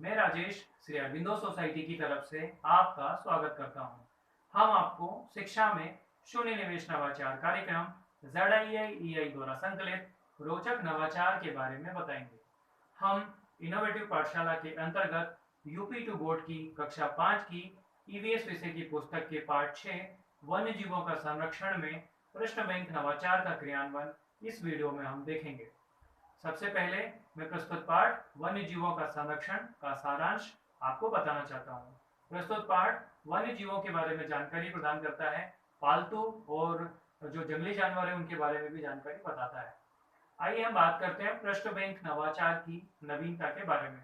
मैं राजेश श्री अरविंदो सोसाइटी की तरफ से आपका स्वागत करता हूं। हम आपको शिक्षा में शून्य निवेश नवाचार कार्यक्रम ZII द्वारा संकलित रोचक नवाचार के बारे में बताएंगे। हम इनोवेटिव पाठशाला के अंतर्गत यूपी टू बोर्ड की कक्षा 5 की ईवीएस विषय की पुस्तक के पाठ 6 वन्य जीवों का संरक्षण में प्रश्न बैंक नवाचार का क्रियान्वयन इस वीडियो में हम देखेंगे। सबसे पहले मैं प्रस्तुत पाठ वन्य जीवों का संरक्षण का सारांश आपको बताना चाहता हूँ। प्रस्तुत पाठ वन्य जीवों के बारे में जानकारी प्रदान करता है, पालतू और जो जंगली जानवर है उनके बारे में भी जानकारी बताता है। आइए हम बात करते हैं प्रश्न बैंक नवाचार की नवीनता के बारे में।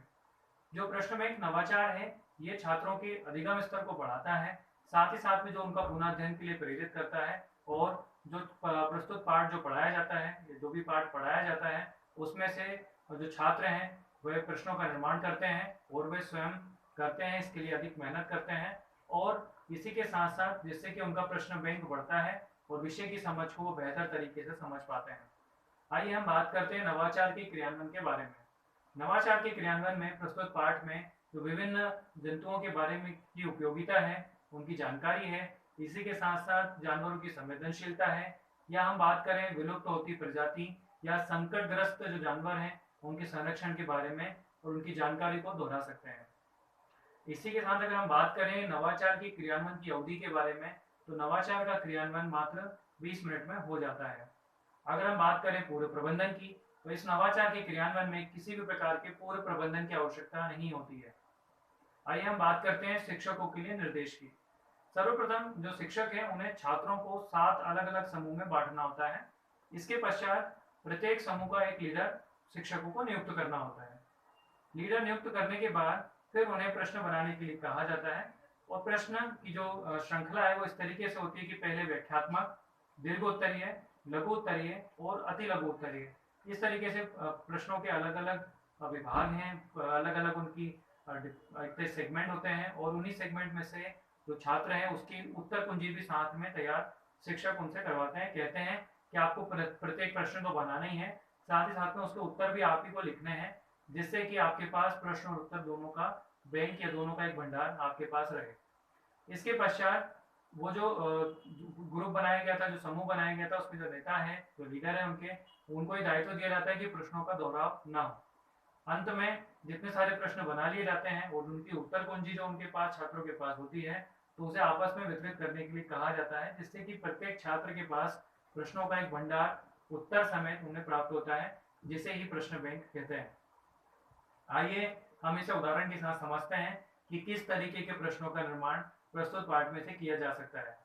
जो प्रश्न बैंक नवाचार है ये छात्रों के अधिगम स्तर को बढ़ाता है, साथ ही साथ में जो उनका पुनर्अध्ययन के लिए प्रेरित करता है और जो प्रस्तुत पाठ जो पढ़ाया जाता है, जो भी पाठ पढ़ाया जाता है उसमें से जो छात्र हैं वे प्रश्नों का निर्माण करते हैं और वे स्वयं करते हैं, इसके लिए अधिक मेहनत करते हैं और इसी के साथ साथ जिससे कि उनका प्रश्न बैंक बढ़ता है और विषय की समझ को वो बेहतर तरीके से समझ पाते हैं। आइए हम बात करते हैं नवाचार के क्रियान्वयन के बारे में। नवाचार के क्रियान्वयन में प्रस्तुत पाठ में जो विभिन्न जंतुओं के बारे में की उपयोगिता है उनकी जानकारी है, इसी के साथ साथ जानवरों की संवेदनशीलता है, या हम बात करें विलुप्त होती प्रजाति या संकटग्रस्त जो जानवर हैं उनके संरक्षण के बारे में और उनकी जानकारी को दोहरा सकते हैं। इसी के साथ अगर हम बात करें नवाचार की क्रियान्वयन की अवधि के बारे में तो नवाचार का क्रियान्वयन मात्र 20 मिनट में हो जाता है। अगर हम बात करें पूर्व प्रबंधन की तो इस नवाचार के क्रियान्वयन में किसी भी प्रकार के पूर्व प्रबंधन की आवश्यकता नहीं होती है। आइए हम बात करते हैं शिक्षकों के लिए निर्देश की। सर्वप्रथम जो शिक्षक हैं उन्हें छात्रों को 7 अलग अलग समूह में बांटना होता है। इसके पश्चात प्रत्येक समूह का एक लीडर शिक्षकों को नियुक्त करना होता है। लीडर नियुक्त करने के बाद फिर उन्हें प्रश्न बनाने के लिए कहा जाता है और प्रश्न की जो श्रृंखला है वो इस तरीके से होती है कि पहले व्याख्यात्मक, दीर्घ उत्तरीय, लघु उत्तरीय और अति लघु उत्तरीय, इस तरीके से प्रश्नों के अलग अलग विभाग हैं, अलग अलग उनकी सेगमेंट होते हैं और उन्हीं सेगमेंट में से जो छात्र है उसकी उत्तर कुंजी भी साथ में तैयार शिक्षक उनसे करवाते हैं। कहते हैं कि आपको प्रत्येक प्रश्न तो बनाना ही है, साथ ही साथ में उसके उत्तर भी आप ही को लिखने हैं, जिससे कि आपके पास प्रश्न और उत्तर दोनों का बैंक या दोनों का एक भंडार आपके पास रहे। इसके पश्चात वो जो ग्रुप बनाया गया था, जो समूह बनाया गया था, उसमें जो नेता है, जो लीडर है उनको ये दायित्व दिया जाता है कि प्रश्नों का दोहराव ना हो। अंत में जितने सारे प्रश्न बना लिए जाते हैं और उनकी उत्तर कुंजी जो उनके पास छात्रों के पास होती है तो उसे आपस में वितरित करने के लिए कहा जाता है, जिससे कि प्रत्येक छात्र के पास प्रश्नों का एक भंडार उत्तर समेत उन्हें प्राप्त होता है, जिसे ही प्रश्न बैंक कहते हैं। आइए हम इसे उदाहरण के साथ समझते हैं कि किस तरीके के प्रश्नों का निर्माण प्रस्तुत पाठ में से किया जा सकता है।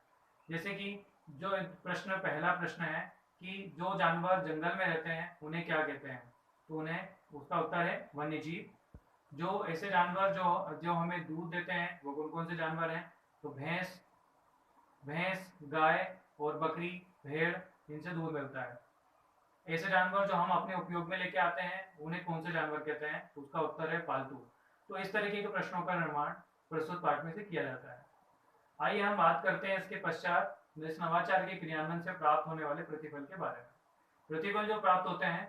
जैसे कि जो पहला प्रश्न है कि जो जानवर जंगल में रहते हैं उन्हें क्या कहते हैं, तो उन्हें उसका उत्तर है वन्य जीव। जो ऐसे जानवर जो जो हमें दूध देते हैं वो कौन कौन से जानवर हैं, तो भैंस भैंस गाय और बकरी, भेड़, इनसे दूध मिलता है। ऐसे जानवर जो हम अपने उपयोग में लेके आते हैं उन्हें कौन से जानवर कहते हैं, तो उसका उत्तर है पालतू। तो इस तरीके के प्रश्नों का निर्माण प्रस्तुत पाठ में से किया जाता है। आइए हम बात करते हैं इसके पश्चात इस नवाचार के क्रियान्वयन से प्राप्त होने वाले प्रतिफल के बारे में। प्रतिफल जो प्राप्त होते हैं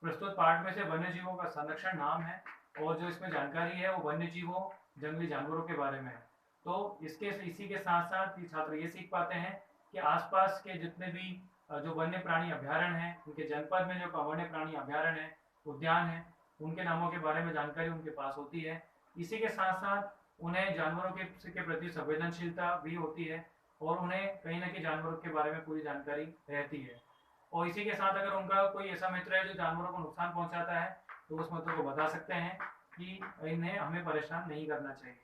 प्रस्तुत पाठ में से वन्य जीवों का संरक्षण नाम है और जो इसमें जानकारी है वो वन्य जीवों, जंगली जानवरों के बारे में है। तो इसी के साथ साथ ये छात्र ये सीख पाते हैं कि आसपास के जितने भी जो वन्य प्राणी अभ्यारण्य हैं, उनके जनपद में जो वन्य प्राणी अभ्यारण्य है, उद्यान है, उनके नामों के बारे में जानकारी उनके पास होती है। इसी के साथ साथ उन्हें जानवरों के प्रति संवेदनशीलता भी होती है और उन्हें कहीं ना कहीं जानवरों के बारे में पूरी जानकारी रहती है। और इसी के साथ अगर उनका कोई ऐसा मित्र है जो जानवरों को नुकसान पहुंचाता है तो उस मित्र को बता सकते हैं कि इन्हें हमें परेशान नहीं करना चाहिए।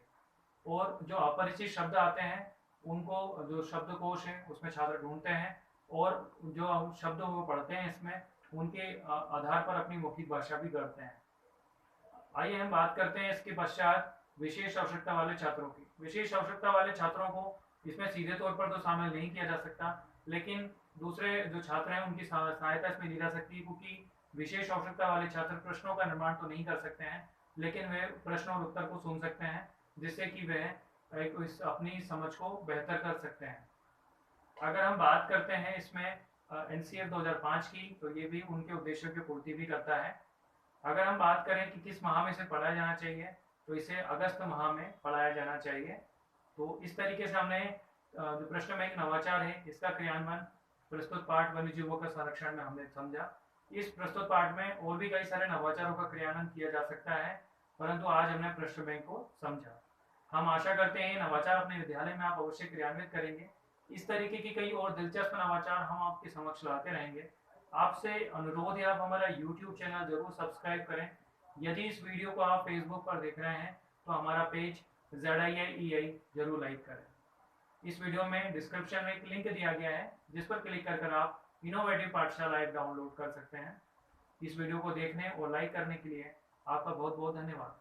और जो अपरिचित शब्द आते हैं उनको जो शब्दकोश है उसमें छात्र ढूंढते हैं और जो शब्द वो पढ़ते हैं इसमें उनके आधार पर अपनी मौखिक भाषा भी गढ़ते हैं। आइए हम बात करते हैं इसके पश्चात विशेष आवश्यकता वाले छात्रों की। विशेष आवश्यकता वाले छात्रों को इसमें सीधे तौर पर तो शामिल नहीं किया जा सकता, लेकिन दूसरे जो छात्र हैं उनकी सहायता इसमें ली जा सकती है, क्योंकि विशेष आवश्यकता वाले छात्र प्रश्नों का निर्माण तो नहीं कर सकते हैं लेकिन वे प्रश्न और उत्तर को सुन सकते हैं, जिससे कि वह अपनी समझ को बेहतर कर सकते हैं। अगर हम बात करते हैं इसमें NCF 2005 की तो ये भी उनके उद्देश्यों की पूर्ति भी करता है। अगर हम बात करें कि किस माह में इसे पढ़ाया जाना चाहिए तो इसे अगस्त माह में पढ़ाया जाना चाहिए। तो इस तरीके से हमने जो प्रश्न बैंक नवाचार है इसका क्रियान्वयन प्रस्तुत पाठ वन्य जीवों का संरक्षण में हमने समझा। इस प्रस्तुत पाठ में और भी कई सारे नवाचारों का क्रियान्वयन किया जा सकता है, परंतु आज हमने प्रश्न बैंक को समझा। हम आशा करते हैं नवाचार अपने विद्यालय में आप अवश्य क्रियान्वित करेंगे। इस तरीके की कई और दिलचस्प नवाचार हम आपके समक्ष लाते रहेंगे। आपसे अनुरोध है आप हमारा YouTube चैनल जरूर सब्सक्राइब करें। यदि इस वीडियो को आप फेसबुक पर देख रहे हैं तो हमारा पेज ZIIEI जरूर लाइक करें। इस वीडियो में डिस्क्रिप्शन में एक लिंक दिया गया है जिस पर क्लिक कर आप इनोवेटिव पाठशाला ऐप डाउनलोड कर सकते हैं। इस वीडियो को देखने और लाइक करने के लिए आपका बहुत बहुत धन्यवाद।